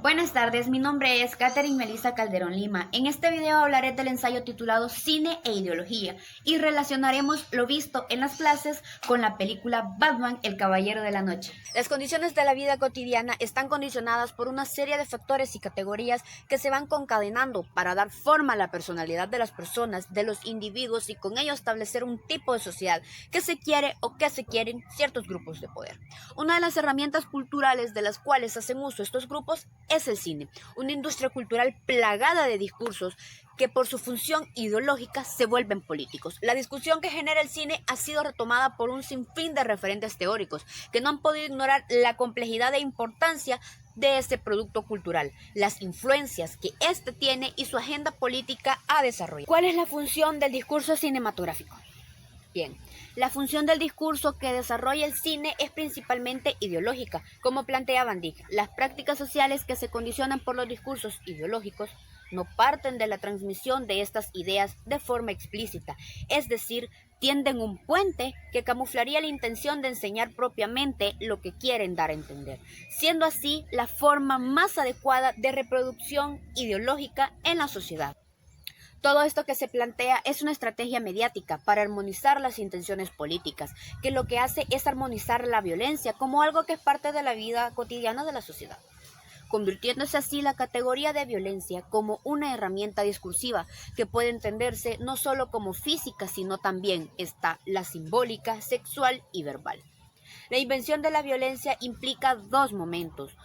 Buenas tardes, mi nombre es Catherine Melissa Calderón Lima. En este video hablaré del ensayo titulado Cine e Ideología y relacionaremos lo visto en las clases con la película Batman, el Caballero de la Noche. Las condiciones de la vida cotidiana están condicionadas por una serie de factores y categorías que se van concadenando para dar forma a la personalidad de las personas, de los individuos y con ello establecer un tipo de sociedad que se quiere o que se quieren ciertos grupos de poder. Una de las herramientas culturales de las cuales hacen uso estos grupos es el cine, una industria cultural plagada de discursos que por su función ideológica se vuelven políticos. La discusión que genera el cine ha sido retomada por un sinfín de referentes teóricos que no han podido ignorar la complejidad e importancia de este producto cultural, las influencias que éste tiene y su agenda política a desarrollar. ¿Cuál es la función del discurso cinematográfico? Bien, la función del discurso que desarrolla el cine es principalmente ideológica, como plantea Van Dyck. Las prácticas sociales que se condicionan por los discursos ideológicos no parten de la transmisión de estas ideas de forma explícita, es decir, tienden un puente que camuflaría la intención de enseñar propiamente lo que quieren dar a entender, siendo así la forma más adecuada de reproducción ideológica en la sociedad. Todo esto que se plantea es una estrategia mediática para armonizar las intenciones políticas, que lo que hace es armonizar la violencia como algo que es parte de la vida cotidiana de la sociedad, convirtiéndose así la categoría de violencia como una herramienta discursiva que puede entenderse no solo como física, sino también está la simbólica, sexual y verbal. La invención de la violencia implica dos momentos.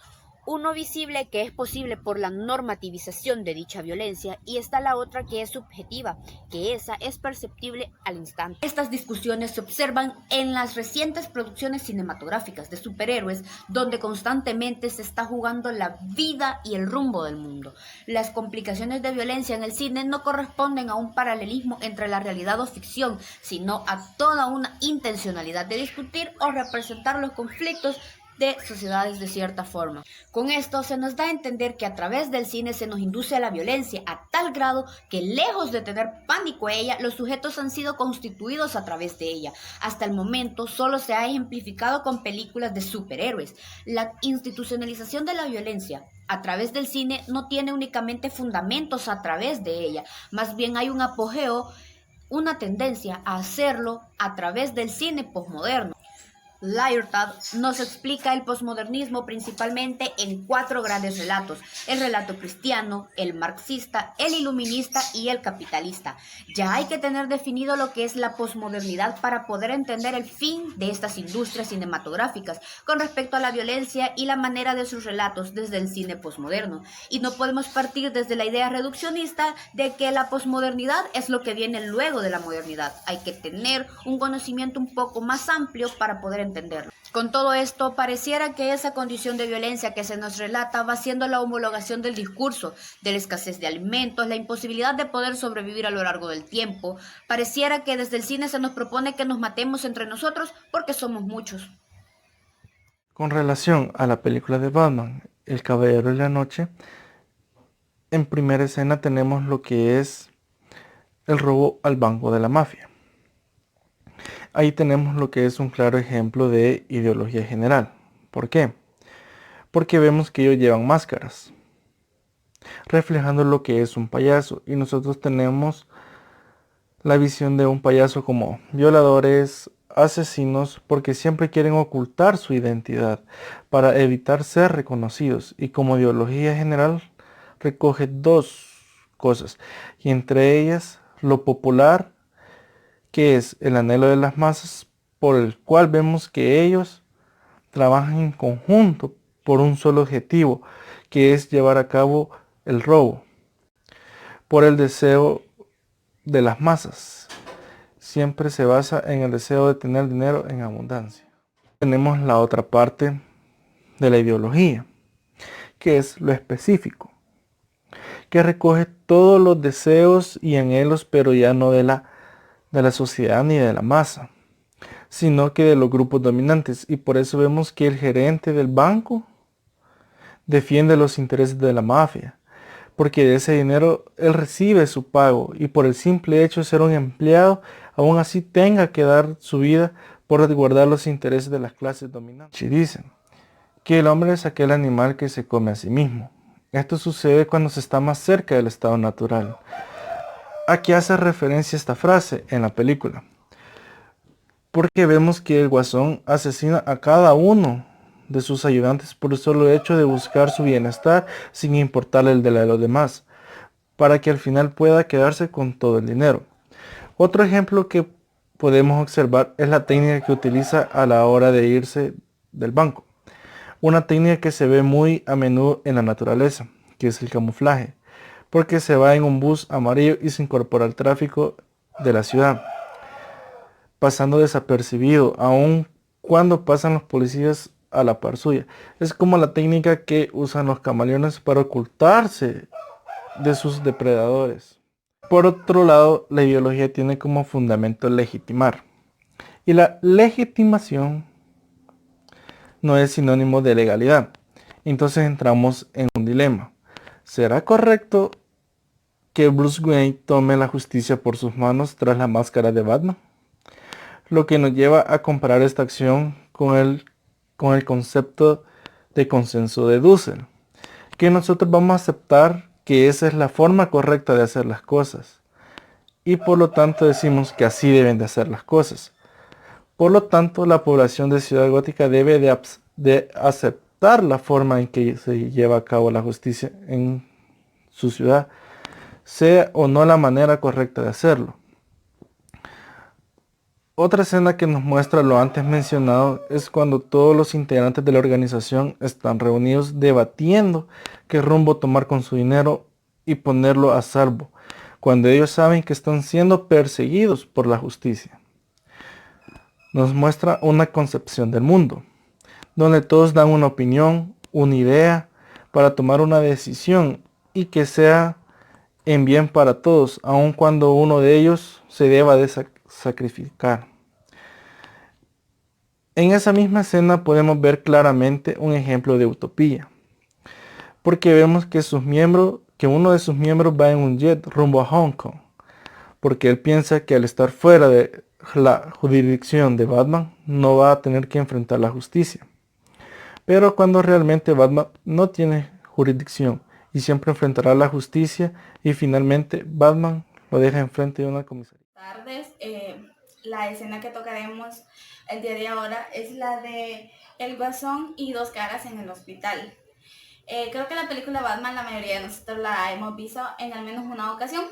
Uno visible, que es posible por la normativización de dicha violencia, y está la otra que es subjetiva, que esa es perceptible al instante. Estas discusiones se observan en las recientes producciones cinematográficas de superhéroes, donde constantemente se está jugando la vida y el rumbo del mundo. Las complicaciones de violencia en el cine no corresponden a un paralelismo entre la realidad o ficción, sino a toda una intencionalidad de discutir o representar los conflictos de sociedades de cierta forma. Con esto se nos da a entender que a través del cine se nos induce a la violencia a tal grado que lejos de tener pánico a ella, los sujetos han sido constituidos a través de ella. Hasta el momento solo se ha ejemplificado con películas de superhéroes. La institucionalización de la violencia a través del cine no tiene únicamente fundamentos a través de ella, más bien hay un apogeo, una tendencia a hacerlo a través del cine posmoderno. Lyotard nos explica el posmodernismo principalmente en cuatro grandes relatos: el relato cristiano, el marxista, el iluminista y el capitalista. Ya hay que tener definido lo que es la posmodernidad para poder entender el fin de estas industrias cinematográficas con respecto a la violencia y la manera de sus relatos desde el cine posmoderno. Y no podemos partir desde la idea reduccionista de que la posmodernidad es lo que viene luego de la modernidad. Hay que tener un conocimiento un poco más amplio para poder entenderlo. Con todo esto, pareciera que esa condición de violencia que se nos relata va siendo la homologación del discurso, de la escasez de alimentos, la imposibilidad de poder sobrevivir a lo largo del tiempo. Pareciera que desde el cine se nos propone que nos matemos entre nosotros porque somos muchos. Con relación a la película de Batman, El Caballero de la Noche, en primera escena tenemos lo que es el robo al banco de la mafia. Ahí tenemos lo que es un claro ejemplo de ideología general. ¿Por qué? Porque vemos que ellos llevan máscaras, reflejando lo que es un payaso, y nosotros tenemos la visión de un payaso como violadores, asesinos, porque siempre quieren ocultar su identidad para evitar ser reconocidos, y como ideología general recoge dos cosas, y entre ellas lo popular, que es el anhelo de las masas, por el cual vemos que ellos trabajan en conjunto por un solo objetivo, que es llevar a cabo el robo, por el deseo de las masas. Siempre se basa en el deseo de tener dinero en abundancia. Tenemos la otra parte de la ideología, que es lo específico, que recoge todos los deseos y anhelos, pero ya no de la sociedad ni de la masa, sino que de los grupos dominantes. Y por eso vemos que el gerente del banco defiende los intereses de la mafia, porque de ese dinero él recibe su pago, y por el simple hecho de ser un empleado, aún así tenga que dar su vida por resguardar los intereses de las clases dominantes. Y dicen que el hombre es aquel animal que se come a sí mismo. Esto sucede cuando se está más cerca del estado natural. ¿A qué hace referencia esta frase en la película? Porque vemos que el Guasón asesina a cada uno de sus ayudantes por el solo hecho de buscar su bienestar sin importarle el de los demás, para que al final pueda quedarse con todo el dinero. Otro ejemplo que podemos observar es la técnica que utiliza a la hora de irse del banco. Una técnica que se ve muy a menudo en la naturaleza, que es el camuflaje, porque se va en un bus amarillo y se incorpora al tráfico de la ciudad, pasando desapercibido, aun cuando pasan los policías a la par suya. Es como la técnica que usan los camaleones para ocultarse de sus depredadores. Por otro lado, la ideología tiene como fundamento legitimar. Y la legitimación no es sinónimo de legalidad. Entonces entramos en un dilema. ¿Será correcto que Bruce Wayne tome la justicia por sus manos tras la máscara de Batman? Lo que nos lleva a comparar esta acción con el concepto de consenso de Dussel, que nosotros vamos a aceptar que esa es la forma correcta de hacer las cosas, y por lo tanto decimos que así deben de hacer las cosas. Por lo tanto, la población de Ciudad Gótica debe de aceptar la forma en que se lleva a cabo la justicia en su ciudad, sea o no la manera correcta de hacerlo. Otra escena que nos muestra lo antes mencionado es cuando todos los integrantes de la organización están reunidos debatiendo qué rumbo tomar con su dinero y ponerlo a salvo, cuando ellos saben que están siendo perseguidos por la justicia. Nos muestra una concepción del mundo, donde todos dan una opinión, una idea, para tomar una decisión y que sea en bien para todos, aun cuando uno de ellos se deba de sacrificar. En esa misma escena podemos ver claramente un ejemplo de utopía, porque vemos que uno de sus miembros va en un jet rumbo a Hong Kong, porque él piensa que al estar fuera de la jurisdicción de Batman no va a tener que enfrentar la justicia. Pero cuando realmente Batman no tiene jurisdicción y siempre enfrentará la justicia y finalmente Batman lo deja enfrente de una comisaría. Tardes, la escena que tocaremos el día de ahora es la de El Guasón y Dos Caras en el hospital. Creo que la película Batman la mayoría de nosotros la hemos visto en al menos una ocasión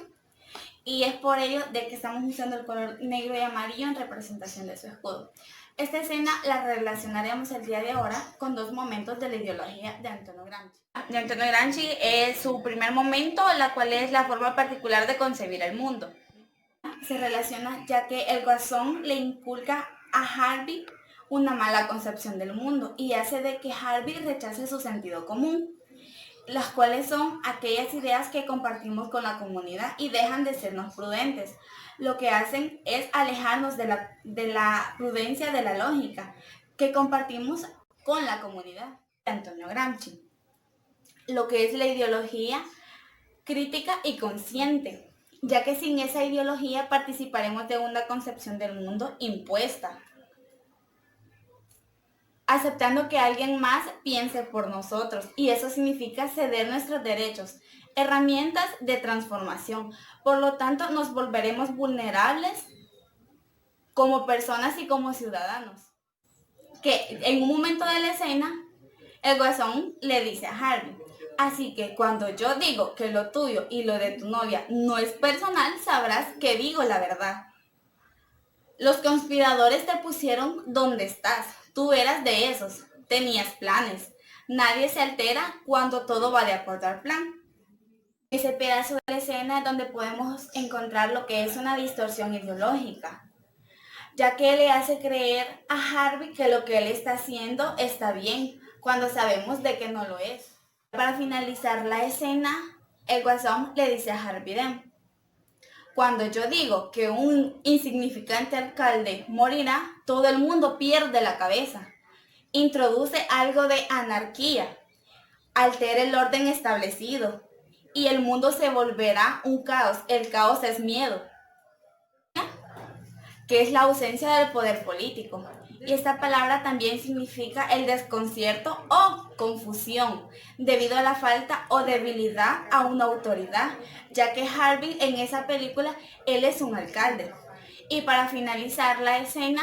y es por ello de que estamos usando el color negro y amarillo en representación de su escudo. Esta escena la relacionaremos el día de ahora con dos momentos de la ideología de Antonio Gramsci. De Antonio Gramsci es su primer momento, la cual es la forma particular de concebir el mundo. Se relaciona ya que el Guasón le inculca a Harvey una mala concepción del mundo y hace de que Harvey rechace su sentido común, las cuales son aquellas ideas que compartimos con la comunidad y dejan de sernos prudentes. Lo que hacen es alejarnos de la prudencia, de la lógica que compartimos con la comunidad. Antonio Gramsci, lo que es la ideología crítica y consciente, ya que sin esa ideología participaremos de una concepción del mundo impuesta, aceptando que alguien más piense por nosotros, y eso significa ceder nuestros derechos, herramientas de transformación. Por lo tanto, nos volveremos vulnerables como personas y como ciudadanos. Que en un momento de la escena, el Guasón le dice a Harvey: así que cuando yo digo que lo tuyo y lo de tu novia no es personal, sabrás que digo la verdad. Los conspiradores te pusieron donde estás. Tú eras de esos. Tenías planes. Nadie se altera cuando todo va de acuerdo al plan. Ese pedazo de la escena es donde podemos encontrar lo que es una distorsión ideológica, ya que le hace creer a Harvey que lo que él está haciendo está bien, cuando sabemos de que no lo es. Para finalizar la escena, el Guasón le dice a Harvey Dent: cuando yo digo que un insignificante alcalde morirá, todo el mundo pierde la cabeza. Introduce algo de anarquía, altera el orden establecido y el mundo se volverá un caos. El caos es miedo, que es la ausencia del poder político. Y esta palabra también significa el desconcierto o confusión, debido a la falta o debilidad a una autoridad, ya que Harvey en esa película, él es un alcalde. Y para finalizar la escena,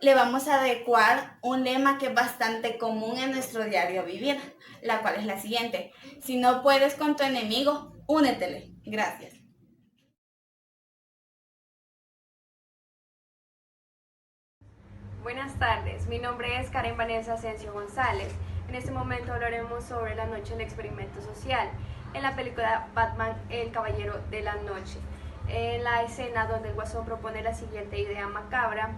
le vamos a adecuar un lema que es bastante común en nuestro diario vivir, la cual es la siguiente: si no puedes con tu enemigo, únetele. Gracias. Buenas tardes, mi nombre es Karen Vanessa Asensio González. En este momento hablaremos sobre la noche del experimento social, en la película Batman, el Caballero de la Noche. En la escena donde el Guasón propone la siguiente idea macabra,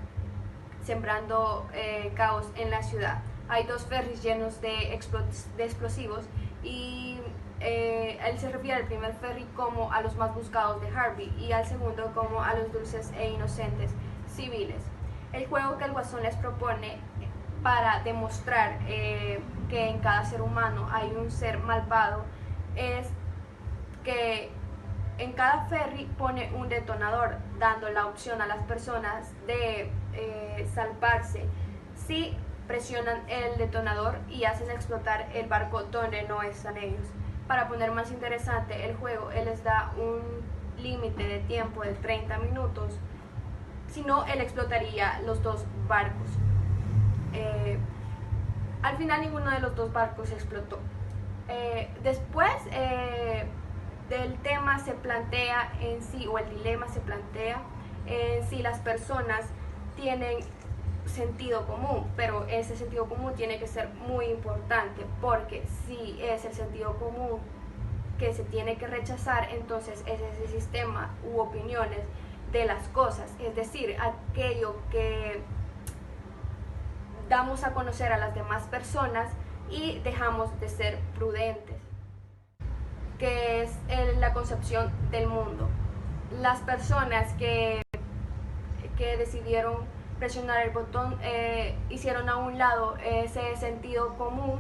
sembrando caos en la ciudad. Hay dos ferries llenos de explosivos y él se refiere al primer ferry como a los más buscados de Harvey y al segundo como a los dulces e inocentes civiles. El juego que el Guasón les propone para demostrar que en cada ser humano hay un ser malvado es que en cada ferry pone un detonador, dando la opción a las personas de salvarse si presionan el detonador y hacen explotar el barco donde no están ellos. Para poner más interesante el juego, él les da un límite de tiempo de 30 minutos, si no, él explotaría los dos barcos. Al final ninguno de los dos barcos explotó. Después del tema se plantea en sí, o el dilema se plantea en si las personas tienen sentido común, pero ese sentido común tiene que ser muy importante, porque si es el sentido común que se tiene que rechazar, entonces es ese sistema u opiniones de las cosas, es decir, aquello que damos a conocer a las demás personas y dejamos de ser prudentes, que es la concepción del mundo. Las personas que decidieron presionar el botón hicieron a un lado ese sentido común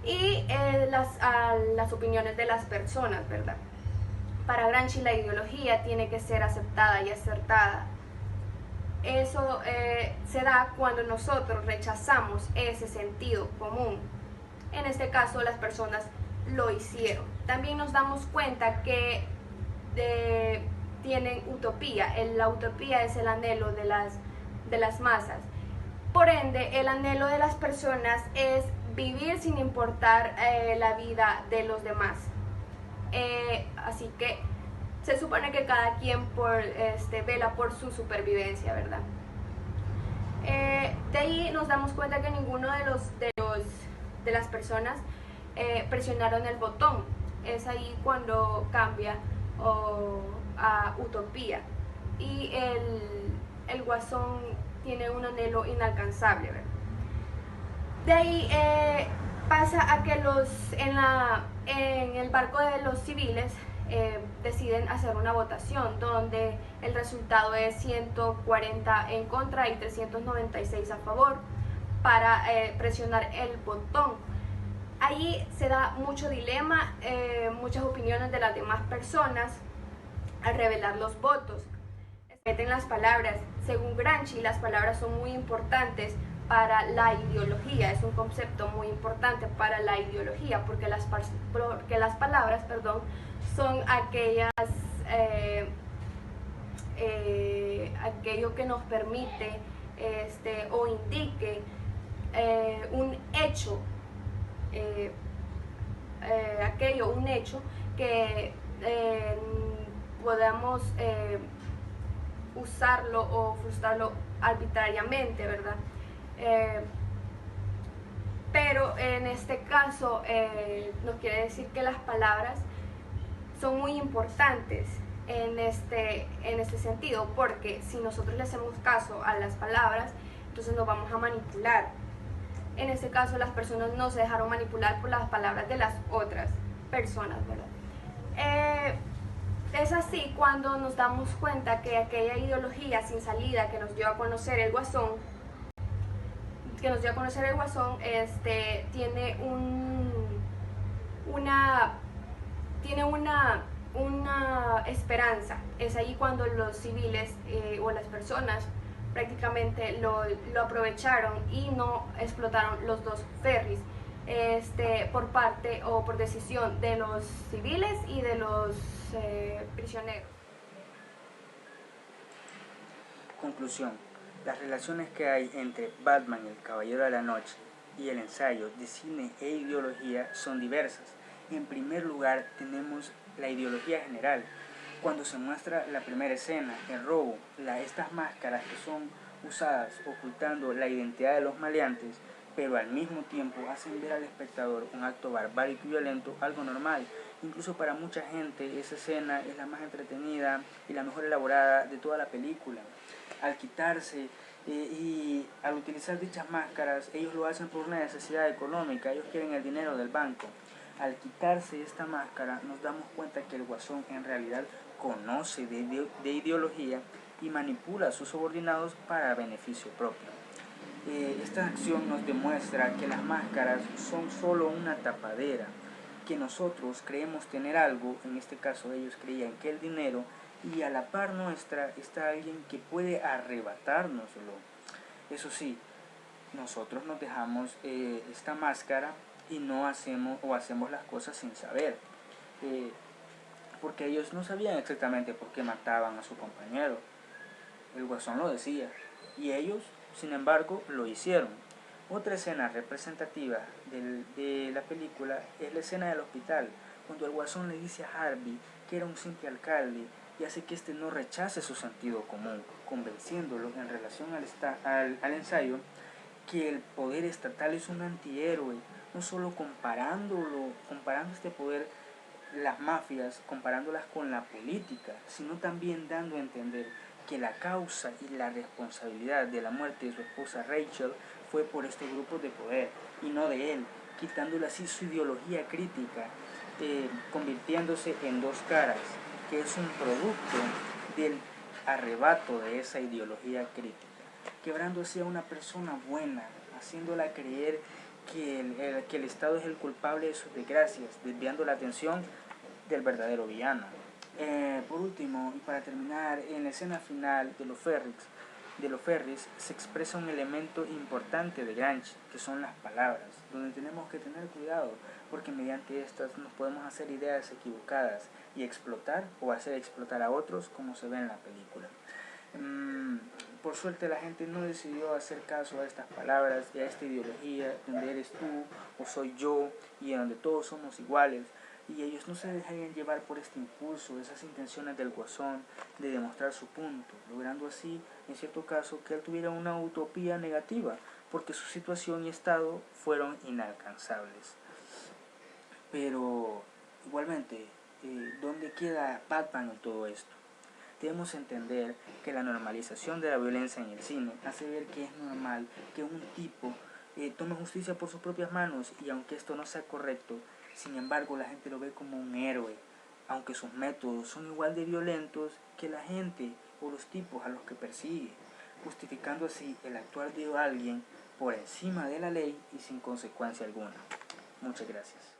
y las opiniones de las personas, ¿verdad? Para Gramsci la ideología tiene que ser aceptada y acertada. Eso se da cuando nosotros rechazamos ese sentido común. En este caso las personas lo hicieron. También nos damos cuenta que tienen utopía. La utopía es el anhelo de las masas. Por ende, el anhelo de las personas es vivir sin importar la vida de los demás. Así que se supone que cada quien vela por su supervivencia, ¿verdad? De ahí nos damos cuenta que ninguno de las personas presionaron el botón. Es ahí cuando cambia a utopía y el Guasón tiene un anhelo inalcanzable, ¿verdad? De ahí pasa a que en el barco de los civiles deciden hacer una votación donde el resultado es 140 en contra y 396 a favor para presionar el botón. Allí se da mucho dilema, muchas opiniones de las demás personas al revelar los votos. Meten las palabras. Según Gramsci, las palabras son muy importantes para la ideología, es un concepto muy importante para la ideología, porque las palabras, son aquello que nos permite o indique un hecho, un hecho que podamos usarlo o frustrarlo arbitrariamente, ¿verdad? Pero en este caso nos quiere decir que las palabras son muy importantes en este sentido, porque si nosotros le hacemos caso a las palabras, entonces nos vamos a manipular. En este caso las personas no se dejaron manipular por las palabras de las otras personas, ¿verdad? Es así cuando nos damos cuenta que aquella ideología sin salida que nos dio a conocer el Guasón, tiene una esperanza. Es ahí cuando los civiles o las personas prácticamente lo aprovecharon y no explotaron los dos ferries por parte o por decisión de los civiles y de los prisioneros. Conclusión. Las relaciones que hay entre Batman, el Caballero de la Noche, y el ensayo de cine e ideología son diversas. En primer lugar tenemos la ideología general. Cuando se muestra la primera escena, el robo, estas máscaras que son usadas ocultando la identidad de los maleantes, pero al mismo tiempo hacen ver al espectador un acto barbárico y violento, algo normal. Incluso para mucha gente esa escena es la más entretenida y la mejor elaborada de toda la película. Al quitarse y al utilizar dichas máscaras, ellos lo hacen por una necesidad económica, ellos quieren el dinero del banco. Al quitarse esta máscara nos damos cuenta que el Guasón en realidad conoce de ideología y manipula a sus subordinados para beneficio propio. Esta acción nos demuestra que las máscaras son solo una tapadera, que nosotros creemos tener algo, en este caso ellos creían que el dinero, y a la par nuestra está alguien que puede arrebatárnoslo. Eso sí, nosotros nos dejamos esta máscara y no hacemos las cosas sin saber, porque ellos no sabían exactamente por qué mataban a su compañero. El Guasón lo decía y ellos, sin embargo, lo hicieron. Otra escena representativa de la película es la escena del hospital, cuando el Guasón le dice a Harvey que era un simple alcalde y hace que éste no rechace su sentido común, convenciéndolo en relación al ensayo que el poder estatal es un antihéroe, no solo comparando este poder, las mafias, comparándolas con la política, sino también dando a entender que la causa y la responsabilidad de la muerte de su esposa Rachel fue por este grupo de poder y no de él, quitándole así su ideología crítica, convirtiéndose en dos caras, que es un producto del arrebato de esa ideología crítica, quebrando así a una persona buena, haciéndola creer que el Estado es el culpable de sus desgracias, desviando la atención del verdadero villano. Por último, y para terminar, en la escena final de los ferries se expresa un elemento importante de Gramsci, que son las palabras, donde tenemos que tener cuidado, porque mediante estas nos podemos hacer ideas equivocadas y explotar o hacer explotar a otros, como se ve en la película. Por suerte la gente no decidió hacer caso a estas palabras y a esta ideología donde eres tú o soy yo y en donde todos somos iguales, y ellos no se dejarían llevar por este impulso, esas intenciones del Guasón de demostrar su punto, logrando así en cierto caso que él tuviera una utopía negativa porque su situación y estado fueron inalcanzables. Pero igualmente, ¿dónde queda Batman en todo esto? Debemos entender que la normalización de la violencia en el cine hace ver que es normal que un tipo tome justicia por sus propias manos, y aunque esto no sea correcto, sin embargo la gente lo ve como un héroe, aunque sus métodos son igual de violentos que la gente o los tipos a los que persigue, justificando así el actuar de alguien por encima de la ley y sin consecuencia alguna. Muchas gracias.